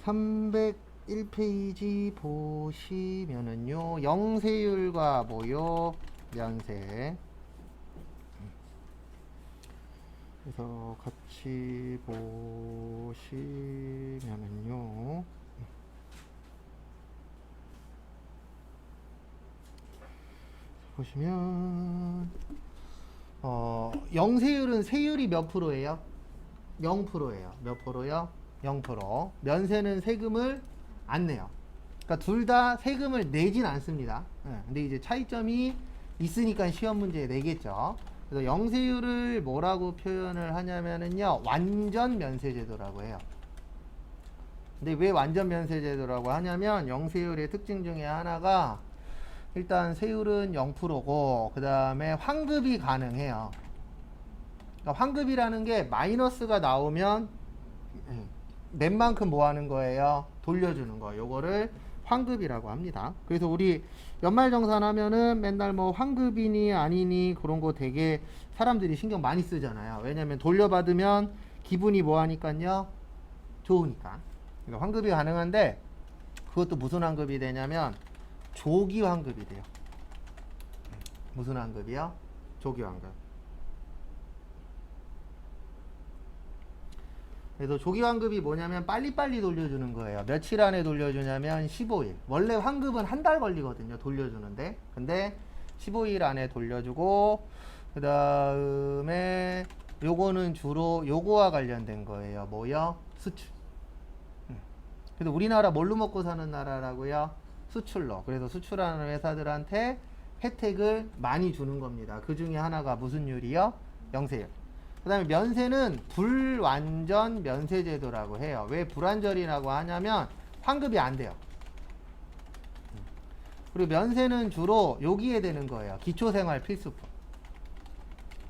301페이지 보시면은요, 영세율과 뭐요? 면세. 그래서 같이 보시면은요, 보시면 영세율은 세율이 몇 프로예요? 0%예요. 몇 프로요? 0%. 면세는 세금을 안 내요. 그러니까 둘 다 세금을 내진 않습니다. 근데 이제 차이점이 있으니까 시험 문제에 내겠죠. 그래서 영세율을 뭐라고 표현을 하냐면은요, 완전 면세제도라고 해요. 근데 왜 완전 면세제도라고 하냐면 영세율의 특징 중에 하나가 일단 세율은 0%고 그 다음에 환급이 가능해요. 그러니까 환급이라는 게 마이너스가 나오면 낸 만큼 뭐 하는 거예요? 돌려주는 거. 요거를 환급이라고 합니다. 그래서 우리 연말정산하면은 맨날 뭐 환급이니 아니니 그런 거 되게 사람들이 신경 많이 쓰잖아요. 왜냐면 돌려받으면 기분이 뭐 하니까요? 좋으니까. 그러니까 환급이 가능한데 그것도 무슨 환급이 되냐면 조기 환급이 돼요. 무슨 환급이요? 조기 환급. 그래서 조기 환급이 뭐냐면 빨리빨리 돌려주는 거예요. 며칠 안에 돌려주냐면 15일. 원래 환급은 한 달 걸리거든요. 돌려주는데. 근데 15일 안에 돌려주고 그 다음에 요거는 주로 요거와 관련된 거예요. 뭐요? 수출. 그래서 우리나라 뭘로 먹고 사는 나라라고요? 수출로. 그래서 수출하는 회사들한테 혜택을 많이 주는 겁니다. 그 중에 하나가 무슨 율이요? 영세율. 그 다음에 면세는 불완전 면세제도라고 해요. 왜 불완전이라고 하냐면 환급이 안 돼요. 그리고 면세는 주로 여기에 되는 거예요. 기초생활 필수품.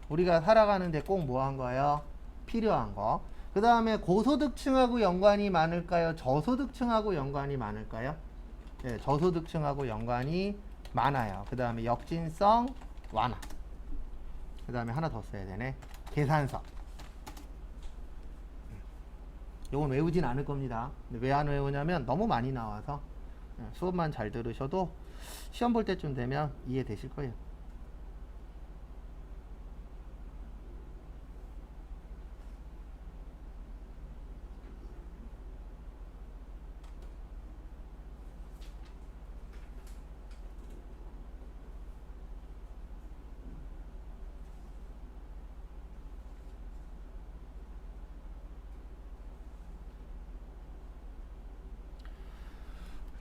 우리가 살아가는데 꼭 뭐 한 거예요? 필요한 거. 그 다음에 고소득층하고 연관이 많을까요? 저소득층하고 연관이 많을까요? 네, 저소득층하고 연관이 많아요. 그 다음에 역진성 완화. 그 다음에 하나 더 써야 되네. 계산서. 요건 외우진 않을 겁니다. 왜 안 외우냐면 너무 많이 나와서 수업만 잘 들으셔도 시험 볼 때쯤 되면 이해되실 거예요.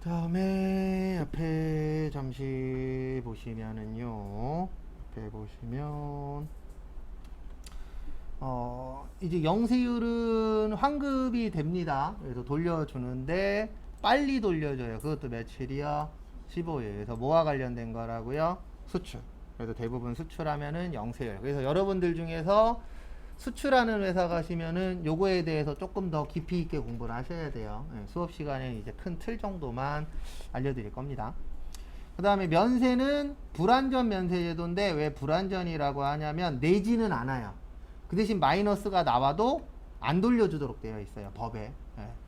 다음에 앞에 잠시 보시면은요, 앞에 보시면 이제 영세율은 환급이 됩니다. 그래서 돌려주는데 빨리 돌려줘요. 그것도 며칠이요? 15일. 그래서 뭐와 관련된 거라고요? 수출. 그래서 대부분 수출하면은 영세율. 그래서 여러분들 중에서 수출하는 회사 가시면은 요거에 대해서 조금 더 깊이 있게 공부를 하셔야 돼요. 수업 시간에 이제 큰 틀 정도만 알려드릴 겁니다. 그 다음에 면세는 불완전 면세제도인데 왜 불완전이라고 하냐면 내지는 않아요. 그 대신 마이너스가 나와도 안 돌려주도록 되어 있어요. 법에.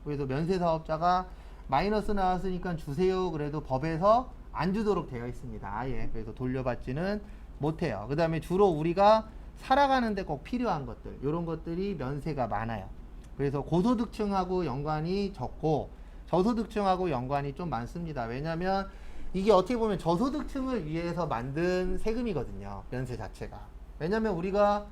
그래서 면세 사업자가 마이너스 나왔으니까 주세요. 그래도 법에서 안 주도록 되어 있습니다. 그래서 돌려받지는 못해요. 그 다음에 주로 우리가 살아가는데 꼭 필요한 것들, 이런 것들이 면세가 많아요. 그래서 고소득층하고 연관이 적고 저소득층하고 연관이 좀 많습니다. 왜냐하면 이게 어떻게 보면 저소득층을 위해서 만든 세금이거든요. 면세 자체가. 왜냐하면 우리가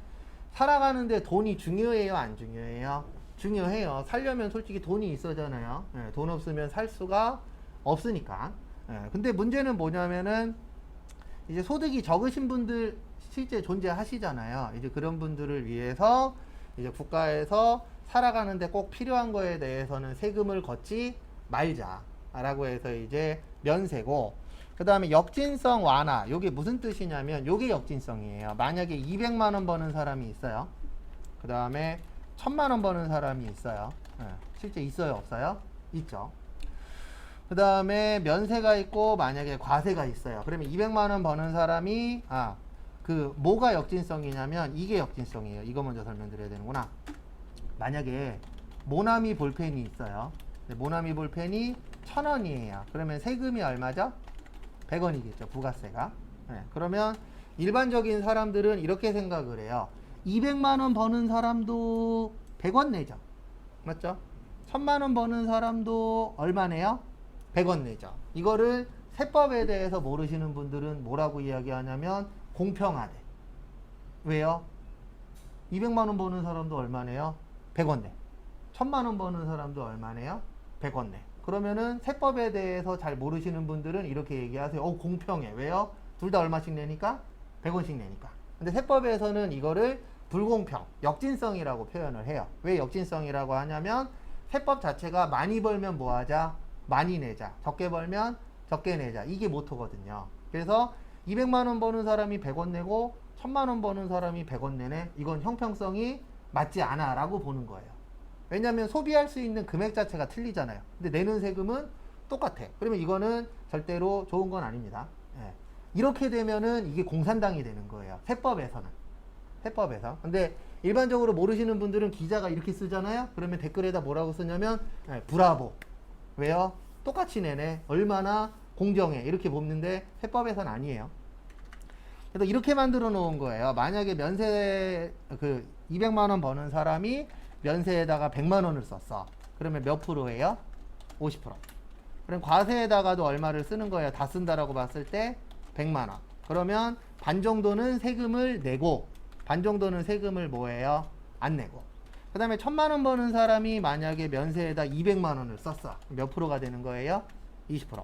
살아가는데 돈이 중요해요, 안 중요해요? 중요해요. 살려면 솔직히 돈이 있어잖아요. 돈 없으면 살 수가 없으니까. 근데 문제는 뭐냐면은 이제 소득이 적으신 분들 실제 존재하시잖아요. 이제 그런 분들을 위해서 이제 국가에서 살아가는데 꼭 필요한 거에 대해서는 세금을 걷지 말자라고 해서 이제 면세고, 그 다음에 역진성 완화. 요게 무슨 뜻이냐면 요게 역진성이에요. 만약에 200만 원 버는 사람이 있어요. 그 다음에 1000만 원 버는 사람이 있어요. 실제 있어요, 없어요? 있죠. 그 다음에 면세가 있고 만약에 과세가 있어요. 그러면 200만 원 버는 사람이 뭐가 역진성이냐면 이게 역진성이에요. 이거 먼저 설명드려야 되는구나. 만약에 모나미 볼펜이 있어요. 모나미 볼펜이 1,000원이에요. 그러면 세금이 얼마죠? 100원이겠죠. 부가세가. 네, 그러면 일반적인 사람들은 이렇게 생각을 해요. 200만 원 버는 사람도 100원 내죠. 맞죠? 1000만 원 버는 사람도 얼마 내요? 100원 내죠. 이거를 세법에 대해서 모르시는 분들은 뭐라고 이야기하냐면 공평하대. 왜요? 200만 원 버는 사람도 얼마 내요? 100원 내. 1000만 원 버는 사람도 얼마 내요? 100원 내. 그러면은 세법에 대해서 잘 모르시는 분들은 이렇게 얘기하세요. 공평해. 왜요? 둘 다 얼마씩 내니까? 100원씩 내니까. 근데 세법에서는 이거를 불공평, 역진성이라고 표현을 해요. 왜 역진성이라고 하냐면 세법 자체가 많이 벌면 뭐 하자? 많이 내자. 적게 벌면 적게 내자. 이게 모토거든요. 그래서 200만 원 버는 사람이 100원 내고 1000만 원 버는 사람이 100원 내네. 이건 형평성이 맞지 않아 라고 보는 거예요. 왜냐하면 소비할 수 있는 금액 자체가 틀리잖아요. 근데 내는 세금은 똑같아. 그러면 이거는 절대로 좋은 건 아닙니다. 예. 이렇게 되면은 이게 공산당이 되는 거예요. 세법에서는. 세법에서. 근데 일반적으로 모르시는 분들은 기자가 이렇게 쓰잖아요. 그러면 댓글에다 뭐라고 쓰냐면 브라보. 왜요? 똑같이 내네. 얼마나 공정해. 이렇게 뽑는데 세법에서는 아니에요. 그래서 이렇게 만들어 놓은 거예요. 만약에 면세 200만 원 버는 사람이 면세에다가 100만 원을 썼어. 그러면 몇 프로예요? 50%. 그럼 과세에다가도 얼마를 쓰는 거예요? 다 쓴다라고 봤을 때 100만 원. 그러면 반 정도는 세금을 내고 반 정도는 세금을 뭐예요? 안 내고. 그 다음에 1000만 원 버는 사람이 만약에 면세에다 200만 원을 썼어. 몇 프로가 되는 거예요? 20%.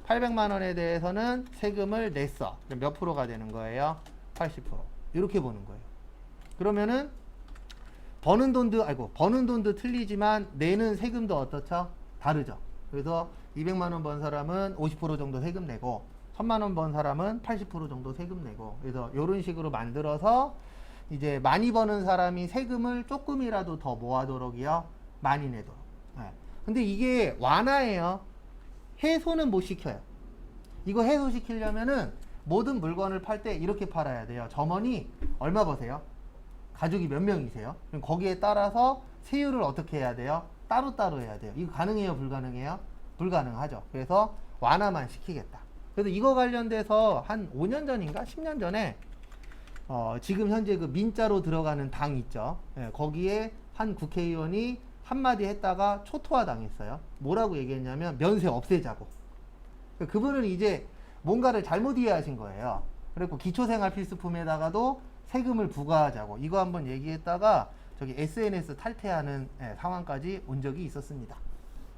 800만 원에 대해서는 세금을 냈어. 그럼 몇 프로가 되는 거예요? 80%. 이렇게 보는 거예요. 그러면은 버는 돈도 틀리지만 내는 세금도 어떻죠? 다르죠. 그래서 200만 원 번 사람은 50% 정도 세금 내고 1000만 원 번 사람은 80% 정도 세금 내고, 그래서 이런 식으로 만들어서 이제 많이 버는 사람이 세금을 조금이라도 더 모아도록이요, 많이 내도록. 네. 근데 이게 완화예요. 해소는 못 시켜요. 이거 해소시키려면은 모든 물건을 팔 때 이렇게 팔아야 돼요. 점원이 얼마 버세요? 가족이 몇 명이세요? 그럼 거기에 따라서 세율을 어떻게 해야 돼요? 따로따로 해야 돼요. 이거 가능해요? 불가능해요? 불가능하죠. 그래서 완화만 시키겠다. 그래서 이거 관련돼서 한 5년 전인가 10년 전에 지금 현재 그 민자로 들어가는 당 있죠. 예, 거기에 한 국회의원이 한마디 했다가 초토화 당했어요. 뭐라고 얘기했냐면 면세 없애자고. 그분은 이제 뭔가를 잘못 이해하신 거예요. 그리고 기초생활필수품에다가도 세금을 부과하자고. 이거 한번 얘기했다가 저기 SNS 탈퇴하는 상황까지 온 적이 있었습니다.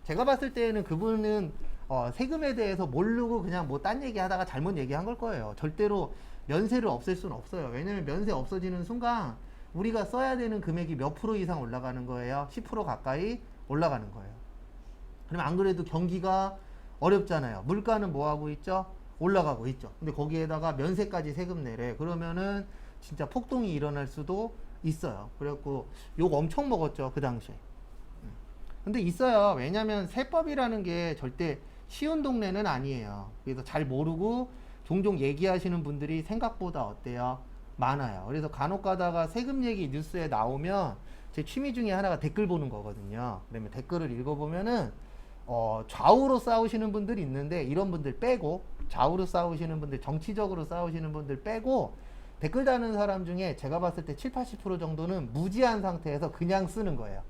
제가 봤을 때는 그분은 세금에 대해서 모르고 그냥 뭐 딴 얘기 하다가 잘못 얘기한 걸 거예요. 절대로 면세를 없앨 수는 없어요. 왜냐면 면세 없어지는 순간 우리가 써야 되는 금액이 몇 프로 이상 올라가는 거예요? 10% 가까이 올라가는 거예요. 그러면 안 그래도 경기가 어렵잖아요. 물가는 뭐 하고 있죠? 올라가고 있죠. 근데 거기에다가 면세까지 세금 내래. 그러면은 진짜 폭동이 일어날 수도 있어요. 그래갖고 욕 엄청 먹었죠, 그 당시에. 근데 있어요. 왜냐면 세법이라는 게 절대 쉬운 동네는 아니에요. 그래서 잘 모르고 종종 얘기하시는 분들이 생각보다 어때요? 많아요. 그래서 간혹 가다가 세금 얘기 뉴스에 나오면 제 취미 중에 하나가 댓글 보는 거거든요. 그러면 댓글을 읽어보면은 좌우로 싸우시는 분들이 있는데 이런 분들 빼고, 좌우로 싸우시는 분들, 정치적으로 싸우시는 분들 빼고 댓글 다는 사람 중에 제가 봤을 때 7, 80% 정도는 무지한 상태에서 그냥 쓰는 거예요.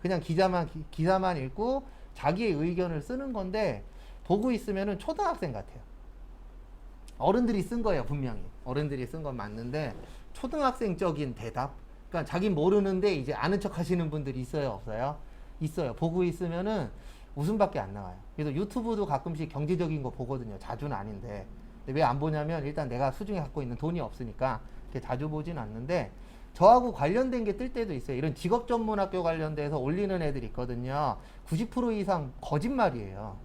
그냥 기사만 읽고 자기의 의견을 쓰는 건데, 보고 있으면은 초등학생 같아요. 어른들이 쓴 거예요, 분명히. 어른들이 쓴 건 맞는데 초등학생적인 대답. 그러니까 자긴 모르는데 이제 아는 척 하시는 분들이 있어요, 없어요? 있어요. 보고 있으면은 웃음밖에 안 나와요. 그래서 유튜브도 가끔씩 경제적인 거 보거든요. 자주는 아닌데. 왜 안 보냐면 일단 내가 수중에 갖고 있는 돈이 없으니까 이렇게 자주 보진 않는데, 저하고 관련된 게 뜰 때도 있어요. 이런 직업전문학교 관련돼서 올리는 애들 있거든요. 90% 이상 거짓말이에요.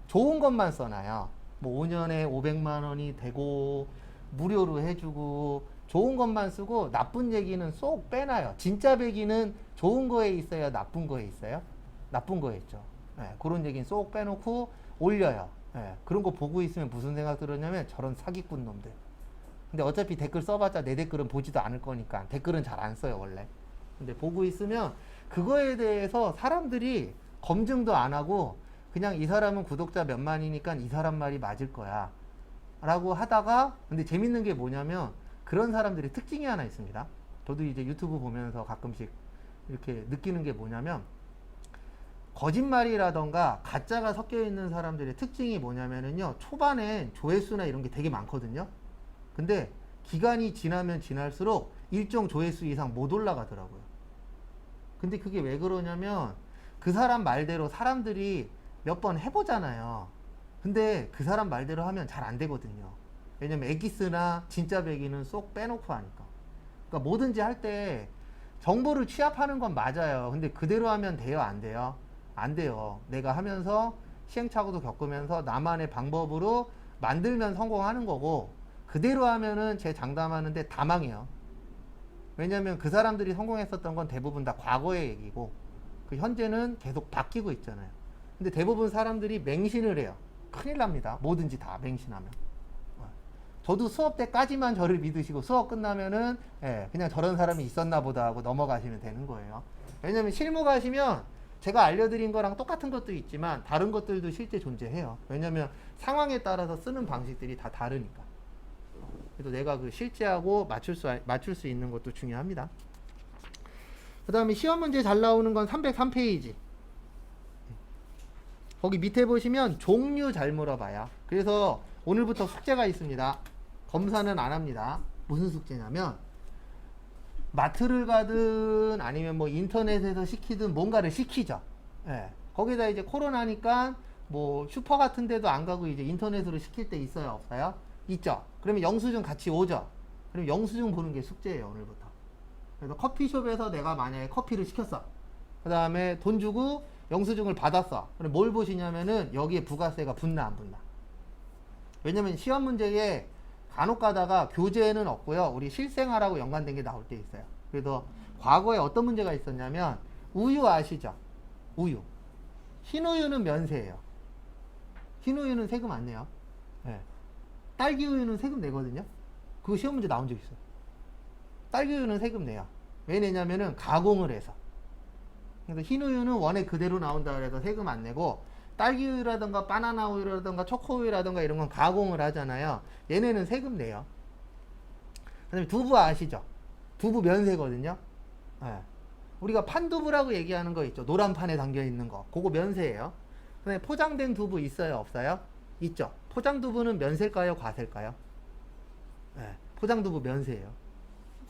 좋은 것만 써놔요. 뭐 5년에 500만 원이 되고 무료로 해주고 좋은 것만 쓰고 나쁜 얘기는 쏙 빼놔요. 진짜 배기는 좋은 거에 있어요, 나쁜 거에 있어요? 나쁜 거에 있죠. 그런 얘기는 쏙 빼놓고 올려요. 그런 거 보고 있으면 무슨 생각 들었냐면 저런 사기꾼 놈들. 근데 어차피 댓글 써봤자 내 댓글은 보지도 않을 거니까 댓글은 잘 안 써요, 원래. 근데 보고 있으면 그거에 대해서 사람들이 검증도 안 하고 그냥 이 사람은 구독자 몇만이니까 이 사람 말이 맞을 거야 라고 하다가, 근데 재밌는 게 뭐냐면 그런 사람들의 특징이 하나 있습니다. 저도 이제 유튜브 보면서 가끔씩 이렇게 느끼는 게 뭐냐면, 거짓말이라던가 가짜가 섞여 있는 사람들의 특징이 뭐냐면은요, 초반엔 조회수나 이런 게 되게 많거든요. 근데 기간이 지나면 지날수록 일정 조회수 이상 못 올라가더라고요. 근데 그게 왜 그러냐면 그 사람 말대로 사람들이 몇 번 해보잖아요. 근데 그 사람 말대로 하면 잘 안 되거든요. 왜냐면 엑기스나 진짜 배기는 쏙 빼놓고 하니까. 그러니까 뭐든지 할 때 정보를 취합하는 건 맞아요. 근데 그대로 하면 돼요, 안 돼요? 안 돼요. 내가 하면서 시행착오도 겪으면서 나만의 방법으로 만들면 성공하는 거고, 그대로 하면은 제 장담하는데 다 망해요. 왜냐면 그 사람들이 성공했었던 건 대부분 다 과거의 얘기고, 그 현재는 계속 바뀌고 있잖아요. 근데 대부분 사람들이 맹신을 해요. 큰일 납니다. 뭐든지 다 맹신하면. 저도 수업 때까지만 저를 믿으시고 수업 끝나면은 그냥 저런 사람이 있었나 보다 하고 넘어가시면 되는 거예요. 왜냐면 실무 가시면 제가 알려드린 거랑 똑같은 것도 있지만 다른 것들도 실제 존재해요. 왜냐면 상황에 따라서 쓰는 방식들이 다 다르니까. 그래서 내가 그 실제하고 맞출 수 있는 것도 중요합니다. 그 다음에 시험 문제 잘 나오는 건 303페이지. 거기 밑에 보시면 종류 잘 물어봐요. 그래서 오늘부터 숙제가 있습니다. 검사는 안 합니다. 무슨 숙제냐면, 마트를 가든 아니면 뭐 인터넷에서 시키든 뭔가를 시키죠. 예. 거기다 이제 코로나니까 뭐 슈퍼 같은 데도 안 가고 이제 인터넷으로 시킬 때 있어요, 없어요? 있죠. 그러면 영수증 같이 오죠. 그럼 영수증 보는 게 숙제예요, 오늘부터. 그래서 커피숍에서 내가 만약에 커피를 시켰어. 그 다음에 돈 주고 영수증을 받았어. 그럼 뭘 보시냐면은 여기에 부가세가 붙나 안 붙나. 왜냐면 시험 문제에 간혹 가다가 교재에는 없고요, 우리 실생활하고 연관된 게 나올 때 있어요. 그래서 과거에 어떤 문제가 있었냐면, 우유 아시죠? 우유. 흰우유는 면세예요. 흰우유는 세금 안 내요. 네. 딸기 우유는 세금 내거든요. 그거 시험 문제 나온 적 있어요. 딸기 우유는 세금 내요. 왜 내냐면은 가공을 해서. 그래서 흰우유는 원액 그대로 나온다 그래서 세금 안 내고, 딸기우유라든가 바나나 우유라든가 초코우유라든가 이런 건 가공을 하잖아요. 얘네는 세금 내요. 그 다음에 두부 아시죠? 두부 면세거든요. 네. 우리가 판두부라고 얘기하는 거 있죠. 노란 판에 담겨 있는 거. 그거 면세예요. 그 다음에 포장된 두부 있어요, 없어요? 있죠. 포장두부는 면세일까요, 과세일까요? 네. 포장두부 면세예요.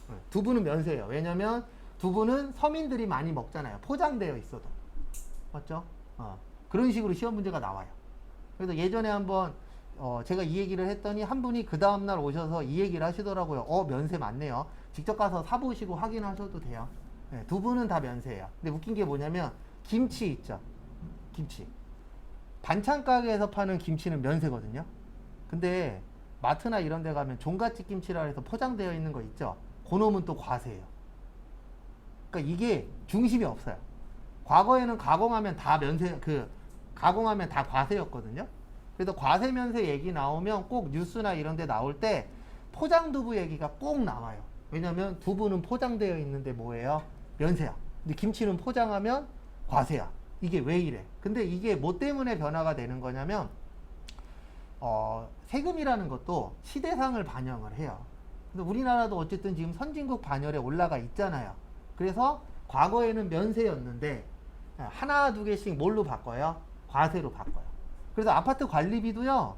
네. 두부는 면세예요. 왜냐면 두부는 서민들이 많이 먹잖아요. 포장되어 있어도. 맞죠? 그런 식으로 시험 문제가 나와요. 그래서 예전에 한번 제가 이 얘기를 했더니 한 분이 그 다음날 오셔서 이 얘기를 하시더라고요. 면세 맞네요. 직접 가서 사보시고 확인하셔도 돼요. 네, 두부는 다 면세예요. 근데 웃긴 게 뭐냐면 김치 있죠. 김치. 반찬 가게에서 파는 김치는 면세거든요. 근데 마트나 이런 데 가면 종갓집 김치라 해서 포장되어 있는 거 있죠. 그놈은 또 과세예요. 그러니까 이게 중심이 없어요. 과거에는 가공하면 다 면세, 가공하면 다 과세였거든요. 그래서 과세 면세 얘기 나오면 꼭 뉴스나 이런 데 나올 때 포장 두부 얘기가 꼭 나와요. 왜냐면 두부는 포장되어 있는데 뭐예요? 면세야. 근데 김치는 포장하면 과세야. 이게 왜 이래? 근데 이게 뭐 때문에 변화가 되는 거냐면, 세금이라는 것도 시대상을 반영을 해요. 근데 우리나라도 어쨌든 지금 선진국 반열에 올라가 있잖아요. 그래서 과거에는 면세였는데 하나 두 개씩 뭘로 바꿔요? 과세로 바꿔요. 그래서 아파트 관리비도요,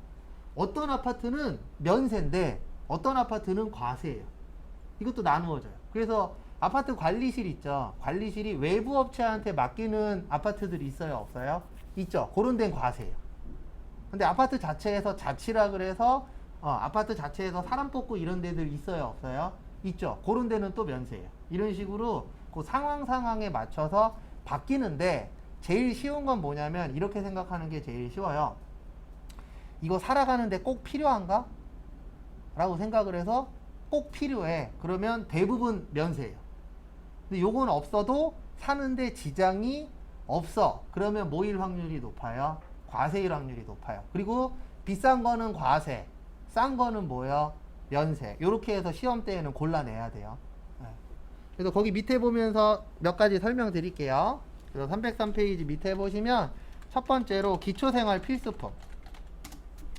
어떤 아파트는 면세인데 어떤 아파트는 과세예요. 이것도 나누어져요. 그래서 아파트 관리실 있죠. 관리실이 외부 업체한테 맡기는 아파트들이 있어요, 없어요? 있죠. 그런 데는 과세예요. 근데 아파트 자체에서 자치라 그래서 아파트 자체에서 사람 뽑고 이런 데들 있어요, 없어요? 있죠. 그런 데는 또 면세예요. 이런 식으로 그 상황에 맞춰서 바뀌는데, 제일 쉬운 건 뭐냐면 이렇게 생각하는 게 제일 쉬워요. 이거 살아가는데 꼭 필요한가? 라고 생각을 해서 꼭 필요해. 그러면 대부분 면세예요. 근데 요건 없어도 사는데 지장이 없어. 그러면 뭐일 확률이 높아요? 과세일 확률이 높아요. 그리고 비싼 거는 과세, 싼 거는 뭐요? 면세. 요렇게 해서 시험 때에는 골라내야 돼요. 그래서 거기 밑에 보면서 몇 가지 설명드릴게요. 그래서 303페이지 밑에 보시면 첫 번째로 기초생활 필수품.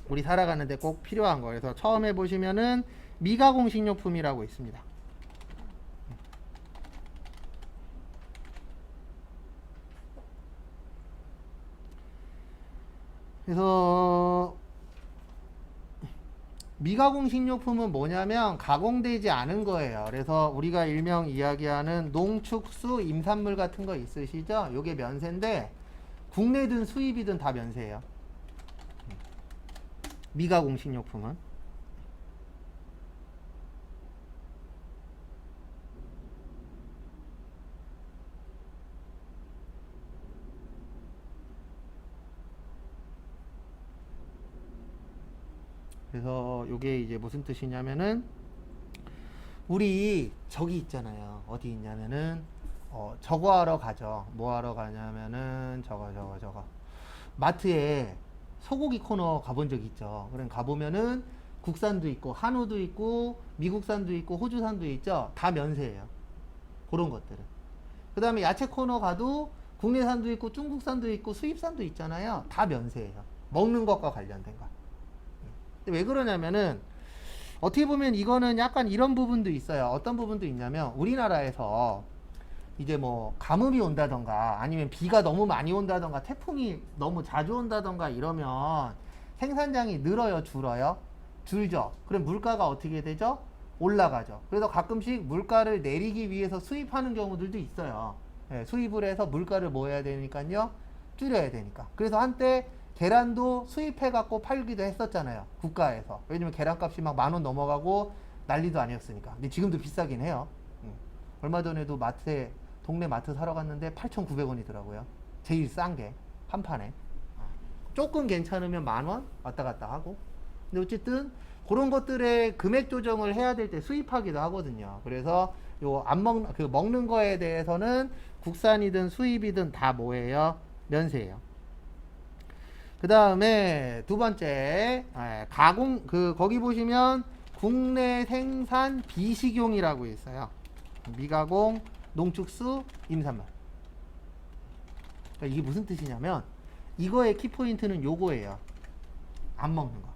우리 살아가는데 꼭 필요한 거. 그래서 처음에 보시면은 미가공 식료품이라고 있습니다. 그래서 미가공 식료품은 뭐냐면 가공되지 않은 거예요. 그래서 우리가 일명 이야기하는 농축수 임산물 같은 거 있으시죠? 요게 면세인데 국내든 수입이든 다 면세예요. 미가공 식료품은. 그래서 요게 이제 무슨 뜻이냐면은 우리 저기 있잖아요. 어디 있냐면은 저거 하러 가죠. 뭐 하러 가냐면은 저거 마트에 소고기 코너 가본 적 있죠. 그럼 가보면은 국산도 있고 한우도 있고 미국산도 있고 호주산도 있죠. 다 면세예요. 그런 것들은. 그 다음에 야채 코너 가도 국내산도 있고 중국산도 있고 수입산도 있잖아요. 다 면세예요. 먹는 것과 관련된 거. 근데 왜 그러냐면은 어떻게 보면 이거는 약간 이런 부분도 있어요. 어떤 부분도 있냐면 우리나라에서 이제 뭐 가뭄이 온다던가 아니면 비가 너무 많이 온다던가 태풍이 너무 자주 온다던가 이러면 생산량이 늘어요, 줄어요? 줄죠. 그럼 물가가 어떻게 되죠? 올라가죠. 그래서 가끔씩 물가를 내리기 위해서 수입하는 경우들도 있어요. 예, 수입을 해서 물가를 뭐 해야 되니까요? 줄여야 되니까. 그래서 한때 계란도 수입해갖고 팔기도 했었잖아요. 국가에서. 왜냐면 계란값이 막 10,000원 넘어가고 난리도 아니었으니까. 근데 지금도 비싸긴 해요. 얼마 전에도 동네 마트 사러 갔는데 8,900원이더라고요. 제일 싼 게. 한 판에. 조금 괜찮으면 10,000원? 왔다 갔다 하고. 근데 어쨌든 그런 것들의 금액 조정을 해야 될 때 수입하기도 하거든요. 그래서 먹는 거에 대해서는 국산이든 수입이든 다 뭐예요? 면세예요. 그 다음에 두 번째, 거기 보시면 국내 생산 비식용이라고 있어요. 미가공, 농축수, 임산물. 그러니까 이게 무슨 뜻이냐면, 이거의 키포인트는 요거예요. 안 먹는 거.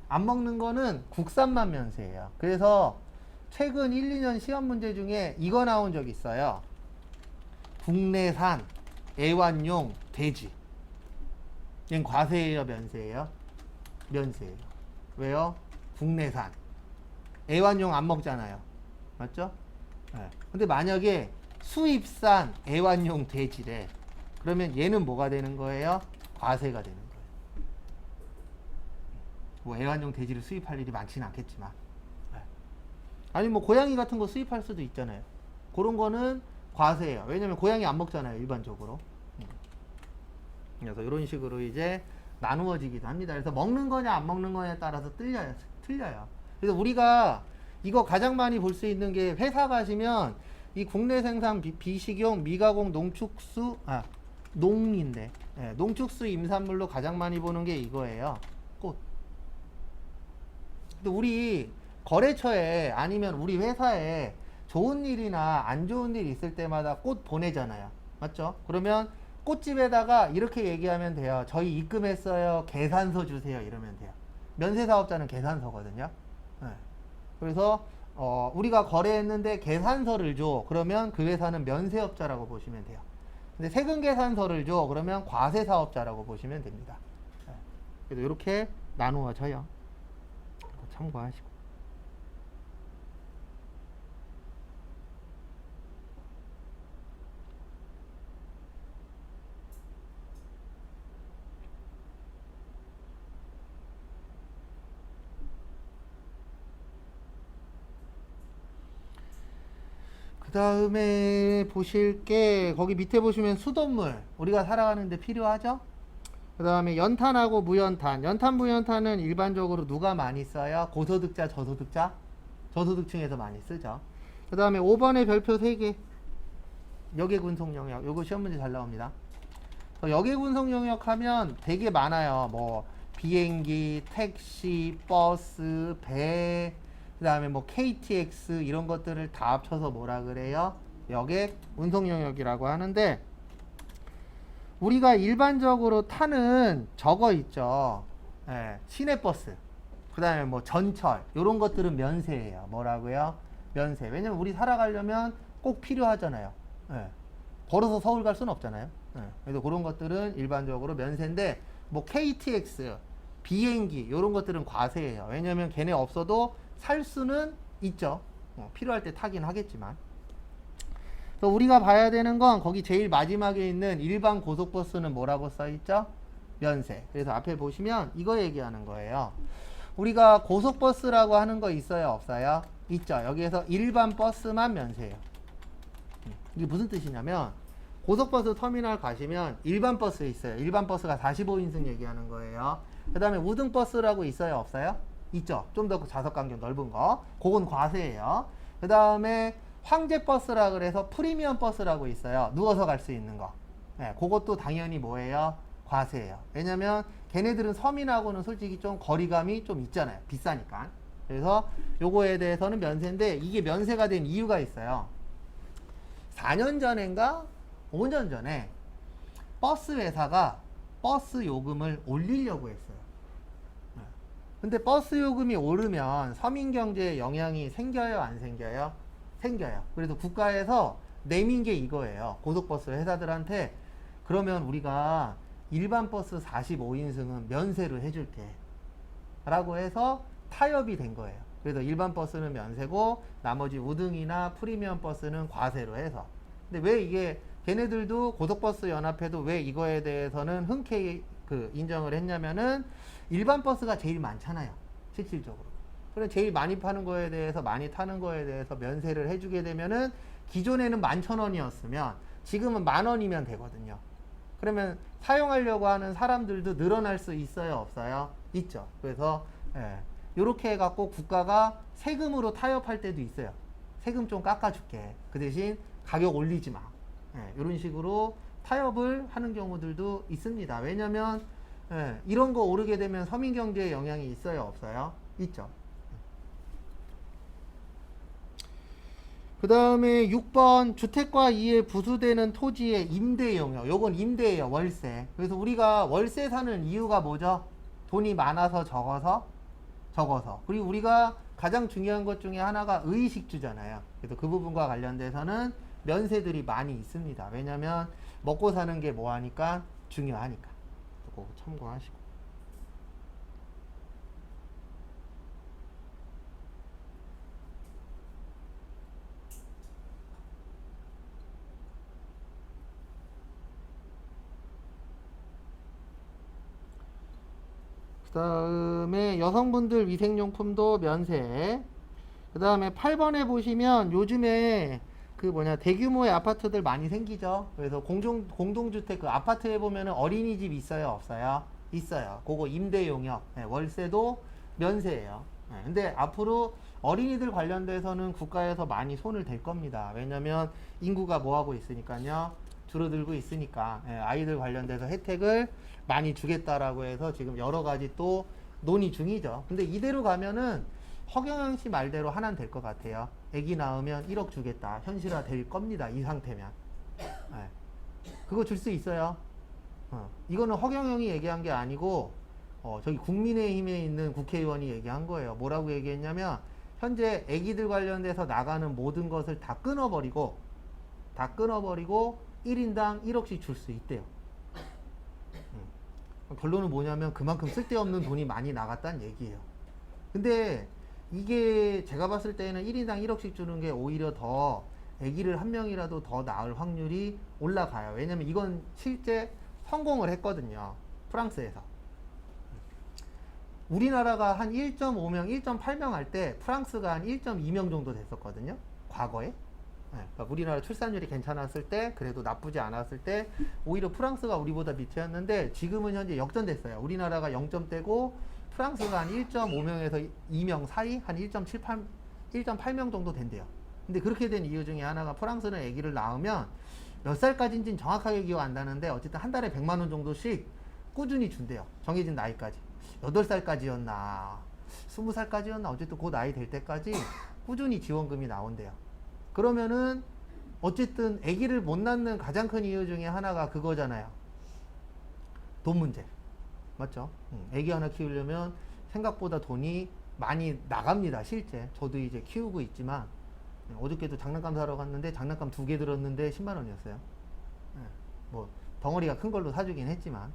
안 먹는 거는 국산만 면세예요. 그래서 최근 1, 2년 시험 문제 중에 이거 나온 적 있어요. 국내산 애완용 돼지. 얘는 과세예요, 면세예요? 면세예요. 왜요? 국내산. 애완용 안 먹잖아요. 맞죠? 네. 근데 만약에 수입산 애완용 돼지래. 그러면 얘는 뭐가 되는 거예요? 과세가 되는 거예요. 뭐 애완용 돼지를 수입할 일이 많지는 않겠지만. 네. 아니 뭐 고양이 같은 거 수입할 수도 있잖아요. 그런 거는 과세예요. 왜냐면 고양이 안 먹잖아요, 일반적으로. 그래서 이런 식으로 이제 나누어지기도 합니다. 그래서 먹는 거냐 안 먹는 거냐에 따라서 틀려요. 그래서 우리가 이거 가장 많이 볼 수 있는 게 회사 가시면 이 국내 생산 비식용 미가공 농인데 농축수 임산물로 가장 많이 보는 게 이거예요. 꽃. 근데 우리 거래처에 아니면 우리 회사에 좋은 일이나 안 좋은 일 있을 때마다 꽃 보내잖아요. 맞죠? 그러면 꽃집에다가 이렇게 얘기하면 돼요. 저희 입금했어요. 계산서 주세요. 이러면 돼요. 면세사업자는 계산서거든요. 네. 그래서 우리가 거래했는데 계산서를 줘. 그러면 그 회사는 면세업자라고 보시면 돼요. 근데 세금 계산서를 줘. 그러면 과세사업자라고 보시면 됩니다. 네. 그래서 이렇게 나누어져요. 참고하시고. 그 다음에 보실 게 거기 밑에 보시면 수돗물 우리가 살아가는데 필요하죠. 그 다음에 연탄하고 무연탄. 연탄 무연탄은 일반적으로 누가 많이 써요? 고소득자 저소득자? 저소득층에서 많이 쓰죠. 그 다음에 5번의 별표 3개 역외군속 영역. 요거 시험 문제 잘 나옵니다. 역외군속 영역 하면 되게 많아요. 뭐 비행기, 택시, 버스, 배, 그 다음에 뭐 KTX 이런 것들을 다 합쳐서 뭐라 그래요? 역외 운송 영역이라고 하는데 우리가 일반적으로 타는 저거 있죠. 예, 시내버스. 그 다음에 뭐 전철. 요런 것들은 면세예요. 뭐라고요? 면세. 왜냐면 우리 살아가려면 꼭 필요하잖아요. 예. 걸어서 서울 갈 수는 없잖아요. 예. 그래서 그런 것들은 일반적으로 면세인데, 뭐 KTX, 비행기, 요런 것들은 과세예요. 왜냐면 걔네 없어도 살 수는 있죠. 필요할 때 타긴 하겠지만. 그래서 우리가 봐야 되는 건 거기 제일 마지막에 있는 일반 고속버스는 뭐라고 써있죠? 면세. 그래서 앞에 보시면 이거 얘기하는 거예요. 우리가 고속버스라고 하는 거 있어요? 없어요? 있죠. 여기에서 일반 버스만 면세예요. 이게 무슨 뜻이냐면 고속버스 터미널 가시면 일반 버스 있어요. 일반 버스가 45인승 얘기하는 거예요. 그 다음에 우등버스라고 있어요? 없어요? 있죠. 좀 더 좌석 간격 넓은 거. 그건 과세예요. 그 다음에 황제버스라 그래서 프리미엄 버스라고 있어요. 누워서 갈 수 있는 거. 네, 그것도 당연히 뭐예요? 과세예요. 왜냐면 걔네들은 서민하고는 솔직히 좀 거리감이 좀 있잖아요. 비싸니까. 그래서 요거에 대해서는 면세인데 이게 면세가 된 이유가 있어요. 4년 전인가 5년 전에 버스 회사가 버스 요금을 올리려고 했어요. 근데 버스 요금이 오르면 서민 경제에 영향이 생겨요? 안 생겨요? 생겨요. 그래서 국가에서 내민 게 이거예요. 고속버스 회사들한테 그러면 우리가 일반 버스 45인승은 면세를 해줄게 라고 해서 타협이 된 거예요. 그래서 일반 버스는 면세고 나머지 우등이나 프리미엄 버스는 과세로 해서. 근데 왜 이게 걔네들도 고속버스 연합회도 왜 이거에 대해서는 흔쾌히 인정을 했냐면은 일반 버스가 제일 많잖아요. 실질적으로. 그럼 제일 많이 파는 거에 대해서 많이 타는 거에 대해서 면세를 해주게 되면은 기존에는 11,000원이었으면 지금은 10,000원이면 되거든요. 그러면 사용하려고 하는 사람들도 늘어날 수 있어요? 없어요? 있죠. 그래서 이렇게 해갖고 국가가 세금으로 타협할 때도 있어요. 세금 좀 깎아줄게. 그 대신 가격 올리지 마. 이런 식으로 타협을 하는 경우들도 있습니다. 왜냐면 이런 거 오르게 되면 서민 경제에 영향이 있어요? 없어요? 있죠. 그 다음에 6번 주택과 이에 부수되는 토지의 임대 용역. 요건 임대예요. 월세. 그래서 우리가 월세 사는 이유가 뭐죠? 돈이 많아서 적어서? 그리고 우리가 가장 중요한 것 중에 하나가 의식주잖아요. 그래서 그 부분과 관련돼서는 면세들이 많이 있습니다. 왜냐면 먹고 사는 게 뭐하니까? 중요하니까. 그거 참고하시고. 그 다음에 여성분들 위생용품도 면세. 그 다음에 8번에 보시면 요즘에 대규모의 아파트들 많이 생기죠. 그래서 공동주택 그 아파트에 보면은 어린이집 있어요? 없어요? 있어요. 그거 임대 용역. 월세도 면세예요. 근데 앞으로 어린이들 관련돼서는 국가에서 많이 손을 댈 겁니다. 왜냐면 인구가 뭐하고 있으니까요. 줄어들고 있으니까 아이들 관련돼서 혜택을 많이 주겠다라고 해서 지금 여러 가지 또 논의 중이죠. 근데 이대로 가면은 허경영 씨 말대로 하나는 될 것 같아요. 애기 낳으면 1억 주겠다. 현실화 될 겁니다. 이 상태면. 그거 줄 수 있어요. 이거는 허경영이 얘기한 게 아니고 저기 국민의힘에 있는 국회의원이 얘기한 거예요. 뭐라고 얘기했냐면 현재 애기들 관련돼서 나가는 모든 것을 다 끊어버리고 1인당 1억씩 줄 수 있대요. 결론은 뭐냐면 그만큼 쓸데없는 돈이 많이 나갔다는 얘기예요. 근데 이게 제가 봤을 때는 1인당 1억씩 주는 게 오히려 더 아기를 한 명이라도 더 낳을 확률이 올라가요. 왜냐면 이건 실제 성공을 했거든요. 프랑스에서. 우리나라가 한 1.5명, 1.8명 할 때 프랑스가 한 1.2명 정도 됐었거든요. 과거에. 그러니까 우리나라 출산율이 괜찮았을 때, 그래도 나쁘지 않았을 때 오히려 프랑스가 우리보다 밑이었는데 지금은 현재 역전됐어요. 우리나라가 0점대고 프랑스가 한 1.5명에서 2명 사이 한 1.8명 정도 된대요. 근데 그렇게 된 이유 중에 하나가 프랑스는 아기를 낳으면 몇 살까지인지는 정확하게 기억 안 나는데 어쨌든 한 달에 100만 원 정도씩 꾸준히 준대요. 정해진 나이까지. 8살까지였나 20살까지였나 어쨌든 그 나이 될 때까지 꾸준히 지원금이 나온대요. 그러면은 어쨌든 아기를 못 낳는 가장 큰 이유 중에 하나가 그거잖아요. 돈 문제. 맞죠? 애기 하나 키우려면 생각보다 돈이 많이 나갑니다. 실제 저도 이제 키우고 있지만 어저께도 장난감 사러 갔는데 장난감 2개 들었는데 10만 원이었어요. 뭐 덩어리가 큰 걸로 사주긴 했지만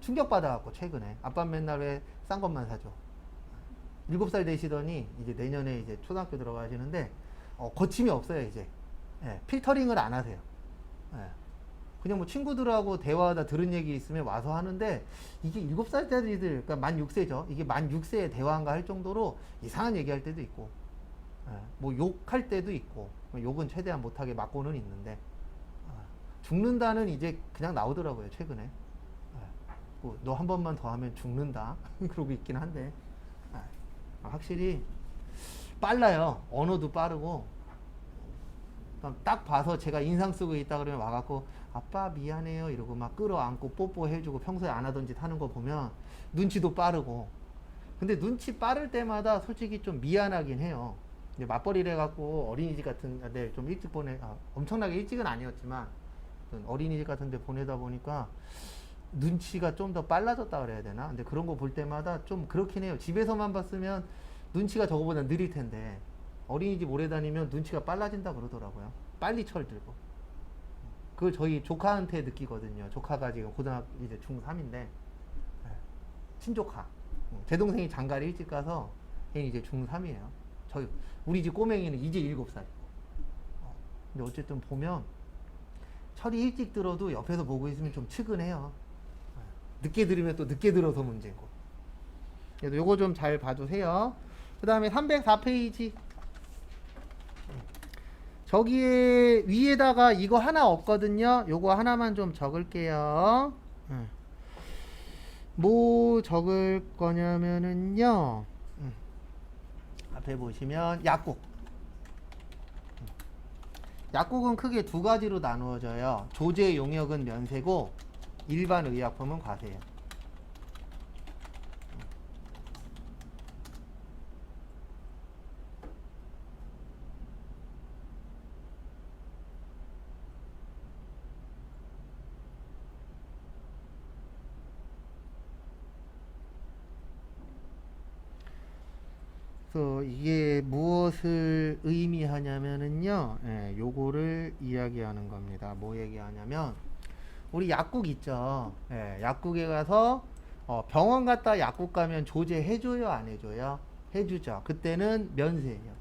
충격받아갖고 최근에 아빠 맨날 왜 싼 것만 사줘. 7살 되시더니 이제 내년에 이제 초등학교 들어가시는데 거침이 없어요 이제. 필터링을 안 하세요. 그냥 뭐 친구들하고 대화하다 들은 얘기 있으면 와서 하는데 이게 7살짜리들 그러니까 만 6세죠. 이게 만 6세에 대화인가 할 정도로 이상한 얘기할 때도 있고 뭐 욕할 때도 있고 욕은 최대한 못하게 막고는 있는데 죽는다는 이제 그냥 나오더라고요 최근에. 너 한 번만 더 하면 죽는다 그러고 있긴 한데 확실히 빨라요. 언어도 빠르고 딱 봐서 제가 인상 쓰고 있다 그러면 와갖고 아빠 미안해요 이러고 막 끌어안고 뽀뽀해주고 평소에 안 하던 짓 하는 거 보면 눈치도 빠르고. 근데 눈치 빠를 때마다 솔직히 좀 미안하긴 해요. 이제 맞벌이를 해갖고 어린이집 같은 데 좀 일찍 엄청나게 일찍은 아니었지만 어린이집 같은 데 보내다 보니까 눈치가 좀 더 빨라졌다 그래야 되나? 근데 그런 거 볼 때마다 좀 그렇긴 해요. 집에서만 봤으면 눈치가 저거보다 느릴 텐데 어린이집 오래 다니면 눈치가 빨라진다 그러더라고요. 빨리 철들고. 그걸 저희 조카한테 느끼거든요. 조카가 지금 고등학교 이제 중3인데 친조카. 제 동생이 장가를 일찍 가서 걔는 이제 중3이에요. 우리 집 꼬맹이는 이제 7살이고. 근데 어쨌든 보면 철이 일찍 들어도 옆에서 보고 있으면 좀 측은해요. 늦게 들으면 또 늦게 들어서 문제고. 그래서 요거 좀 잘 봐주세요. 그 다음에 304페이지. 저기에 위에다가 이거 하나 없거든요. 요거 하나만 좀 적을게요. 뭐 적을 거냐면은요. 앞에 보시면 약국. 약국은 크게 2가지로 나누어져요. 조제 용역은 면세고 일반 의약품은 과세예요. 그래서 이게 무엇을 의미하냐면은요, 요거를 이야기하는 겁니다. 뭐 얘기하냐면, 우리 약국 있죠. 약국에 가서 병원 갔다 약국 가면 조제 해줘요, 안 해줘요? 해주죠. 그때는 면세예요.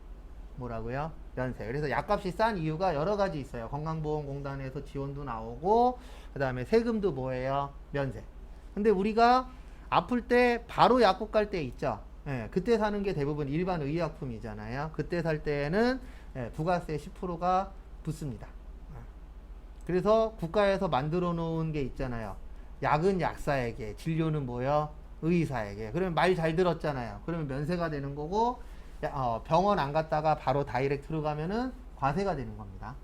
뭐라고요? 면세. 그래서 약값이 싼 이유가 여러 가지 있어요. 건강보험공단에서 지원도 나오고, 그 다음에 세금도 뭐예요? 면세. 근데 우리가 아플 때 바로 약국 갈 때 있죠. 그때 사는 게 대부분 일반 의약품이잖아요. 그때 살 때에는 부가세 10%가 붙습니다. 그래서 국가에서 만들어 놓은 게 있잖아요. 약은 약사에게, 진료는 뭐요? 의사에게. 그러면 말 잘 들었잖아요. 그러면 면세가 되는 거고, 병원 안 갔다가 바로 다이렉트로 가면은 과세가 되는 겁니다.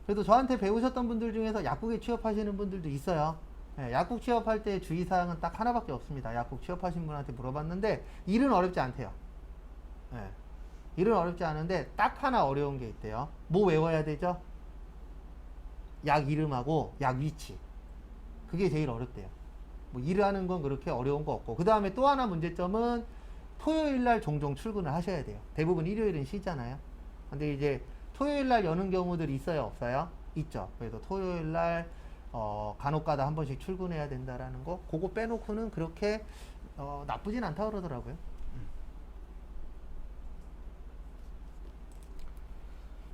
그래도 저한테 배우셨던 분들 중에서 약국에 취업하시는 분들도 있어요. 약국 취업할 때 주의사항은 딱 하나밖에 없습니다. 약국 취업하신 분한테 물어봤는데 일은 어렵지 않대요. 일은 어렵지 않은데 딱 하나 어려운 게 있대요. 뭐 외워야 되죠? 약 이름하고 약 위치. 그게 제일 어렵대요. 뭐 일하는 건 그렇게 어려운 거 없고. 그 다음에 또 하나 문제점은 토요일날 종종 출근을 하셔야 돼요. 대부분 일요일은 쉬잖아요. 근데 이제 토요일날 여는 경우들이 있어요, 없어요? 있죠. 그래서 토요일날 간혹가다 한 번씩 출근해야 된다라는 거, 그거 빼놓고는 그렇게 나쁘진 않다 그러더라고요.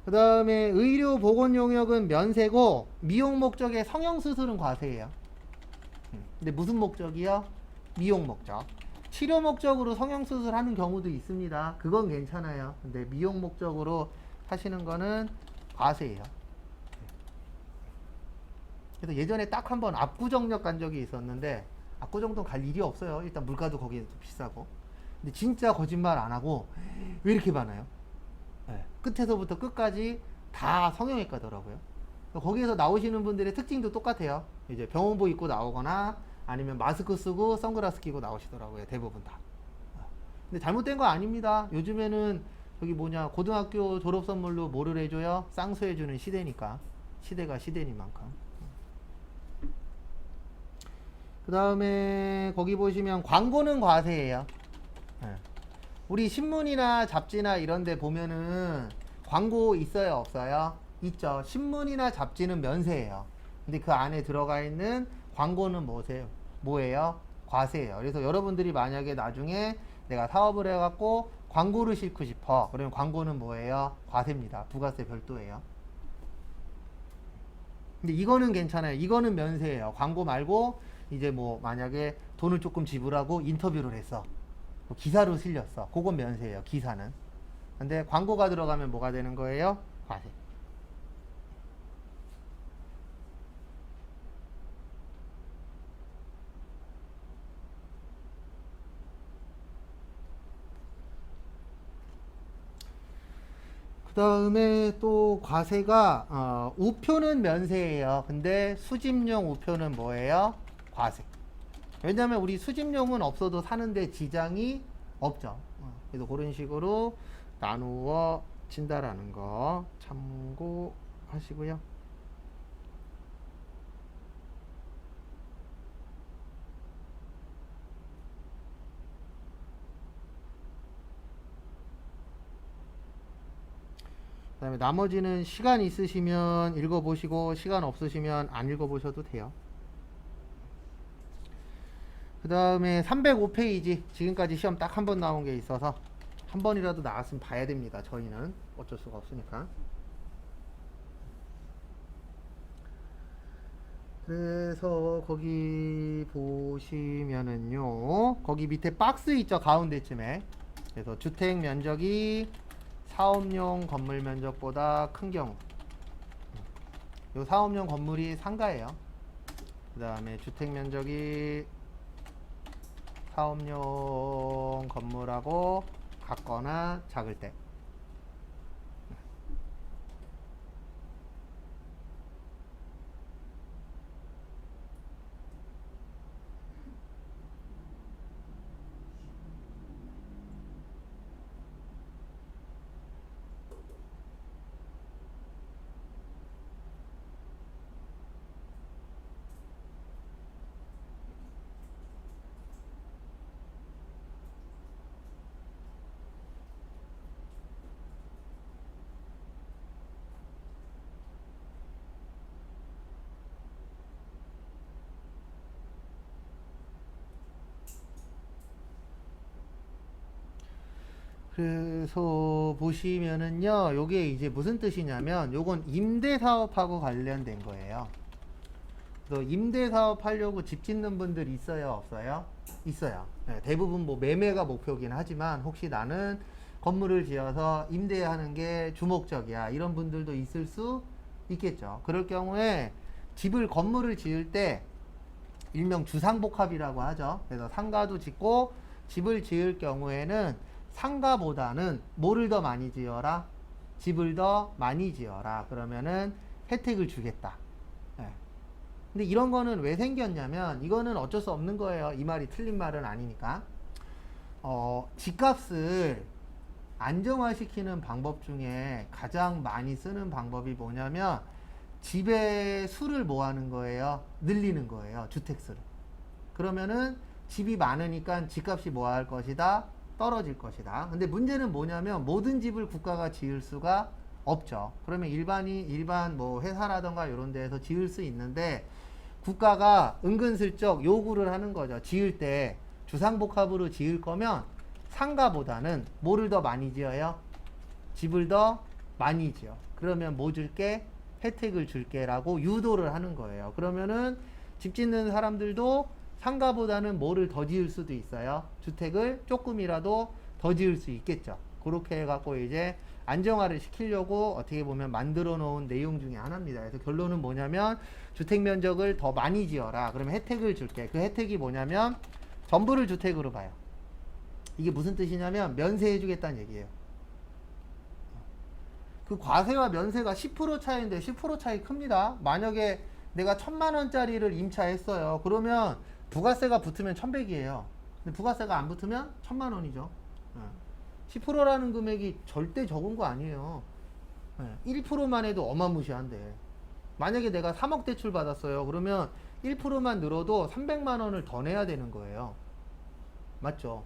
그 다음에 의료 보건 용역은 면세고 미용 목적의 성형 수술은 과세예요. 근데 무슨 목적이요? 미용 목적. 치료 목적으로 성형 수술하는 경우도 있습니다. 그건 괜찮아요. 근데 미용 목적으로 하시는 거는 과세예요. 그래서 예전에 딱 한 번 압구정역 간 적이 있었는데 압구정도 갈 일이 없어요. 일단 물가도 거기에서 비싸고. 근데 진짜 거짓말 안 하고 왜 이렇게 많아요? 끝에서부터 끝까지 다 성형외과더라고요. 거기에서 나오시는 분들의 특징도 똑같아요. 이제 병원복 입고 나오거나 아니면 마스크 쓰고 선글라스 끼고 나오시더라고요. 대부분 다. 근데 잘못된 거 아닙니다. 요즘에는 저기 뭐냐 고등학교 졸업 선물로 뭐를 해줘요? 쌍수 해주는 시대니까. 시대가 시대니만큼. 그 다음에 거기 보시면 광고는 과세예요. 예. 우리 신문이나 잡지나 이런 데 보면은 광고 있어요, 없어요? 있죠. 신문이나 잡지는 면세예요. 근데 그 안에 들어가 있는 광고는 뭐예요? 과세예요. 그래서 여러분들이 만약에 나중에 내가 사업을 해갖고 광고를 싣고 싶어. 그러면 광고는 뭐예요? 과세입니다. 부가세 별도예요. 근데 이거는 괜찮아요. 이거는 면세예요. 광고 말고 이제 뭐 만약에 돈을 조금 지불하고 인터뷰를 했어. 뭐 기사로 실렸어. 그건 면세예요. 기사는. 근데 광고가 들어가면 뭐가 되는 거예요? 과세. 그 다음에 또 과세가 우표는 면세예요. 근데 수집용 우표는 뭐예요? 과세. 왜냐면 우리 수집용은 없어도 사는데 지장이 없죠. 그래서 그런 식으로 나누어 진다라는 거 참고하시고요. 그 다음에 나머지는 시간 있으시면 읽어보시고 시간 없으시면 안 읽어보셔도 돼요. 그 다음에 305페이지 지금까지 시험 딱 한 번 나온 게 있어서 한 번이라도 나왔으면 봐야 됩니다. 저희는 어쩔 수가 없으니까. 그래서 거기 보시면은요, 거기 밑에 박스 있죠, 가운데쯤에. 그래서 주택 면적이 사업용 건물 면적보다 큰 경우, 이 사업용 건물이 상가예요. 그 다음에 주택 면적이 사업용 건물하고 같거나 작을 때. 그래서 보시면은요, 요게 이제 무슨 뜻이냐면 요건 임대사업하고 관련된 거예요. 그래서 임대사업 하려고 집 짓는 분들 있어요, 없어요? 있어요. 네, 대부분 뭐 매매가 목표긴 하지만 혹시 나는 건물을 지어서 임대하는 게 주목적이야, 이런 분들도 있을 수 있겠죠. 그럴 경우에 건물을 지을 때 일명 주상복합이라고 하죠. 그래서 상가도 짓고 집을 지을 경우에는 상가보다는 뭐를 더 많이 지어라? 집을 더 많이 지어라. 그러면은 혜택을 주겠다. 네. 근데 이런 거는 왜 생겼냐면 이거는 어쩔 수 없는 거예요. 이 말이 틀린 말은 아니니까. 집값을 안정화시키는 방법 중에 가장 많이 쓰는 방법이 뭐냐면 집의 수를 뭐 하는 거예요? 늘리는 거예요. 주택 수를. 그러면은 집이 많으니까 집값이 뭐 할 것이다? 떨어질 것이다. 근데 문제는 뭐냐면 모든 집을 국가가 지을 수가 없죠. 그러면 일반 뭐 회사라던가 이런 데에서 지을 수 있는데 국가가 은근슬쩍 요구를 하는 거죠. 지을 때 주상복합으로 지을 거면 상가보다는 뭐를 더 많이 지어요? 집을 더 많이 지어. 그러면 뭐 줄게? 혜택을 줄게 라고 유도를 하는 거예요. 그러면은 집 짓는 사람들도 상가보다는 뭐를 더 지을 수도 있어요. 주택을 조금이라도 더 지을 수 있겠죠. 그렇게 해갖고 이제 안정화를 시키려고 어떻게 보면 만들어 놓은 내용 중에 하나입니다. 그래서 결론은 뭐냐면 주택 면적을 더 많이 지어라. 그러면 혜택을 줄게. 그 혜택이 뭐냐면 전부를 주택으로 봐요. 이게 무슨 뜻이냐면 면세해 주겠다는 얘기예요. 그 과세와 면세가 10% 차이인데 10% 차이 큽니다. 만약에 내가 1,000만원짜리를 임차했어요. 그러면 부가세가 붙으면 1,100이에요. 근데 부가세가 안 붙으면 1,000만원이죠. 10%라는 금액이 절대 적은 거 아니에요. 1%만 해도 어마무시한데. 만약에 내가 3억 대출 받았어요. 그러면 1%만 늘어도 300만 원을 더 내야 되는 거예요. 맞죠?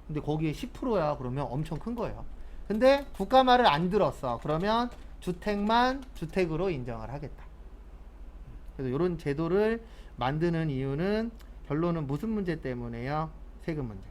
근데 거기에 10%야. 그러면 엄청 큰 거예요. 근데 국가 말을 안 들었어. 그러면 주택만 주택으로 인정을 하겠다. 그래서 이런 제도를 만드는 이유는 결론은 무슨 문제 때문에요? 세금 문제.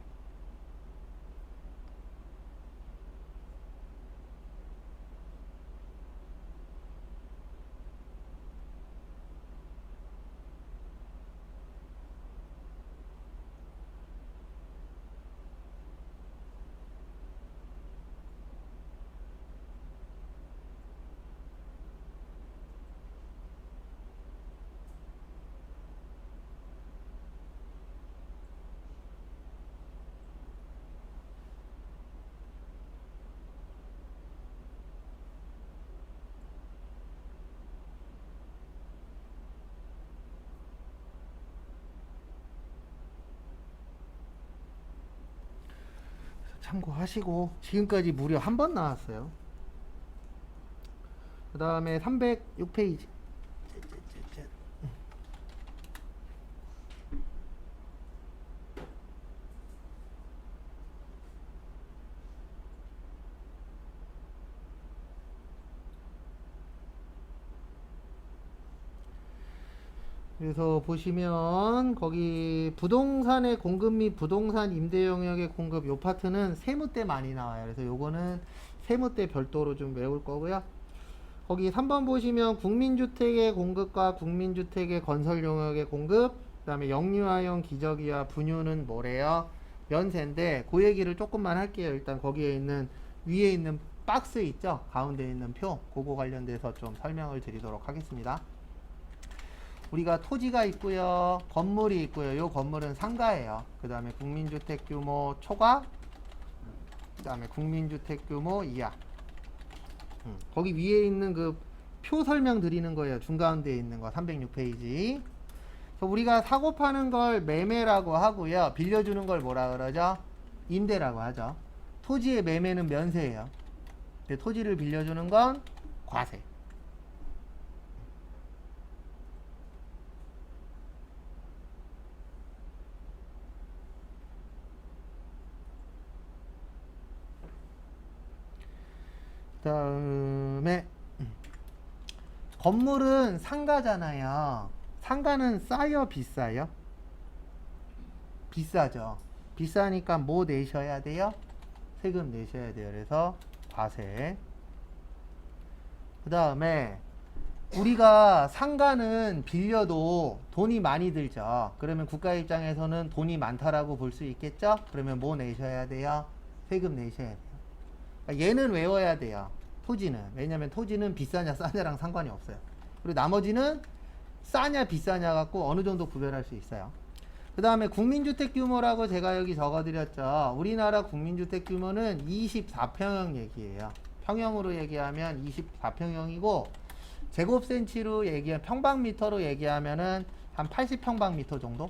참고하시고 지금까지 무려 한 번 나왔어요. 그 다음에 306페이지. 그래서 보시면 거기 부동산의 공급 및 부동산 임대 영역의 공급 요 파트는 세무 때 많이 나와요. 그래서 요거는 세무 때 별도로 좀 외울 거고요. 거기 3번 보시면 국민주택의 공급과 국민주택의 건설 용역의 공급, 그 다음에 영유아용 기저귀와 분유는 뭐래요? 면세인데 그 얘기를 조금만 할게요. 일단 거기에 있는 위에 있는 박스 있죠? 가운데 있는 표, 그거 관련돼서 좀 설명을 드리도록 하겠습니다. 우리가 토지가 있고요, 건물이 있고요. 요 건물은 상가예요. 그 다음에 국민주택 규모 초과, 그 다음에 국민주택 규모 이하. 거기 위에 있는 그 표 설명 드리는 거예요. 중가운데에 있는 거 306페이지. 그래서 우리가 사고 파는 걸 매매라고 하고요. 빌려주는 걸 뭐라 그러죠? 임대라고 하죠. 토지의 매매는 면세예요. 근데 토지를 빌려주는 건 과세. 그 다음에 건물은 상가잖아요. 상가는 싸요, 비싸요? 비싸죠. 비싸니까 뭐 내셔야 돼요? 세금 내셔야 돼요. 그래서 과세. 그 다음에 우리가 상가는 빌려도 돈이 많이 들죠. 그러면 국가 입장에서는 돈이 많다라고 볼 수 있겠죠? 그러면 뭐 내셔야 돼요? 세금 내셔야 돼요. 그러니까 얘는 외워야 돼요. 토지는. 왜냐면 토지는 비싸냐 싸냐랑 상관이 없어요. 그리고 나머지는 싸냐 비싸냐 갖고 어느 정도 구별할 수 있어요. 그 다음에 국민주택 규모라고 제가 여기 적어드렸죠. 우리나라 국민주택 규모는 24평형 얘기예요. 평형으로 얘기하면 24평형이고 제곱센치로 얘기하면 평방미터로 얘기하면은 한 80평방미터 정도?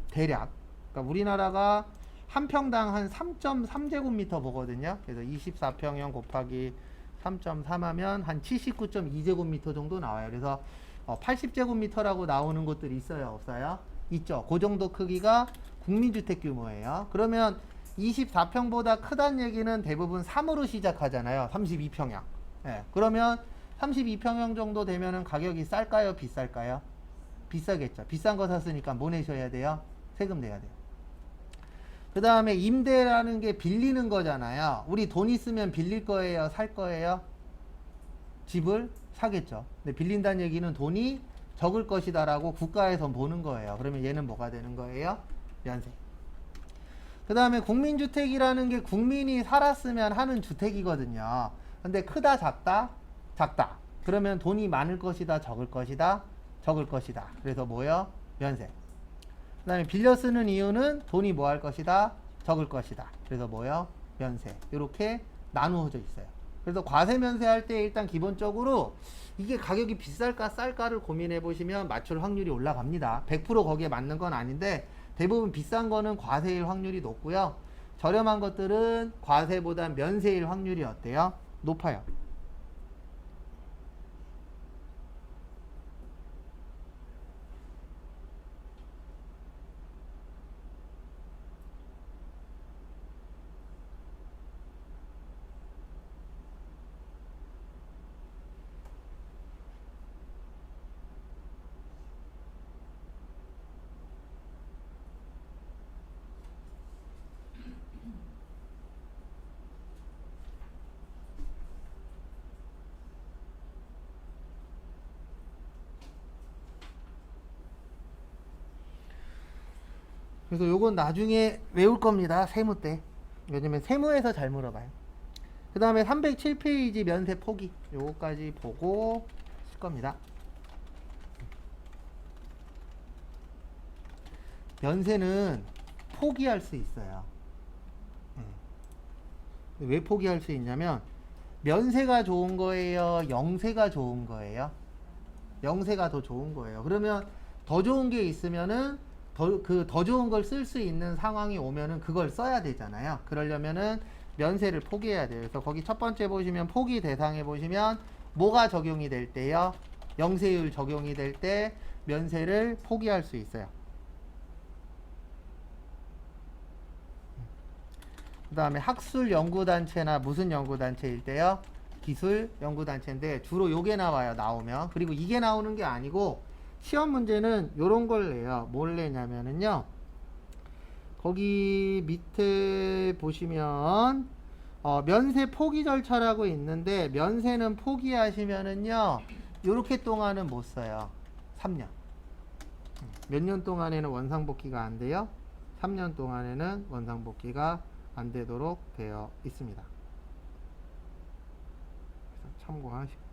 대략. 그러니까 우리나라가 한 평당 한 3.3제곱미터 보거든요. 그래서 24평형 곱하기 3.3 하면 한 79.2제곱미터 정도 나와요. 그래서 80제곱미터라고 나오는 곳들이 있어요? 없어요? 있죠. 그 정도 크기가 국민주택 규모예요. 그러면 24평보다 크다는 얘기는 대부분 3으로 시작하잖아요. 32평형. 예, 그러면 32평형 정도 되면은 가격이 쌀까요? 비쌀까요? 비싸겠죠. 비싼 거 샀으니까 뭐 내셔야 돼요? 세금 내야 돼요. 그 다음에 임대라는 게 빌리는 거잖아요. 우리 돈 있으면 빌릴 거예요? 살 거예요? 집을 사겠죠. 근데 빌린다는 얘기는 돈이 적을 것이다 라고 국가에서 보는 거예요. 그러면 얘는 뭐가 되는 거예요? 면세. 그 다음에 국민주택이라는 게 국민이 살았으면 하는 주택이거든요. 근데 크다 작다? 작다. 그러면 돈이 많을 것이다 적을 것이다? 적을 것이다. 그래서 뭐요? 면세. 그 다음에 빌려 쓰는 이유는 돈이 뭐 할 것이다? 적을 것이다. 그래서 뭐요? 면세. 이렇게 나누어져 있어요. 그래서 과세 면세할 때 일단 기본적으로 이게 가격이 비쌀까 쌀까를 고민해 보시면 맞출 확률이 올라갑니다. 100% 거기에 맞는 건 아닌데 대부분 비싼 거는 과세일 확률이 높고요. 저렴한 것들은 과세보다 면세일 확률이 어때요? 높아요. 그래서 요건 나중에 외울 겁니다. 세무 때. 왜냐면 세무에서 잘 물어봐요. 그 다음에 307페이지 면세 포기. 요거까지 보고 쓸 겁니다. 면세는 포기할 수 있어요. 왜 포기할 수 있냐면 면세가 좋은 거예요? 영세가 좋은 거예요? 영세가 더 좋은 거예요. 그러면 더 좋은 게 있으면은 더 좋은 걸 쓸 수 있는 상황이 오면은 그걸 써야 되잖아요. 그러려면은 면세를 포기해야 돼요. 그래서 거기 첫 번째 보시면 포기 대상에 보시면 뭐가 적용이 될 때요? 영세율 적용이 될 때 면세를 포기할 수 있어요. 그 다음에 학술 연구단체나 무슨 연구단체일 때요? 기술 연구단체인데 주로 요게 나오면. 그리고 이게 나오는 게 아니고 시험 문제는 요런 걸 내요. 뭘 내냐면은요. 거기 밑에 보시면 면세 포기 절차라고 있는데 면세는 포기하시면은요. 요렇게 동안은 못 써요. 3년. 몇 년 동안에는 원상복귀가 안 돼요? 3년 동안에는 원상복귀가 안 되도록 되어 있습니다. 그래서 참고하시고.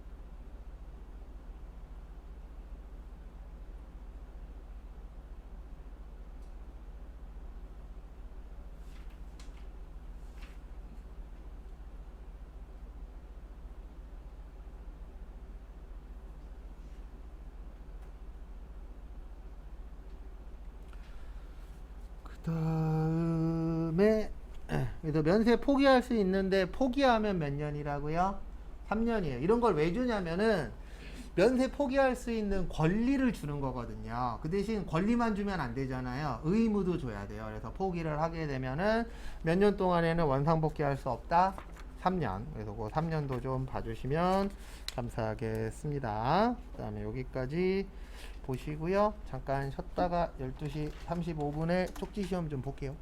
그 다음에 그래서 면세 포기할 수 있는데 포기하면 몇 년이라고요? 3년이에요. 이런 걸 왜 주냐면은 면세 포기할 수 있는 권리를 주는 거거든요. 그 대신 권리만 주면 안 되잖아요. 의무도 줘야 돼요. 그래서 포기를 하게 되면은 몇 년 동안에는 원상복귀할 수 없다? 3년. 그래서 그 3년도 좀 봐주시면 감사하겠습니다. 그 다음에 여기까지 보시고요. 잠깐 쉬었다가 12시 35분에 쪽지 시험 좀 볼게요.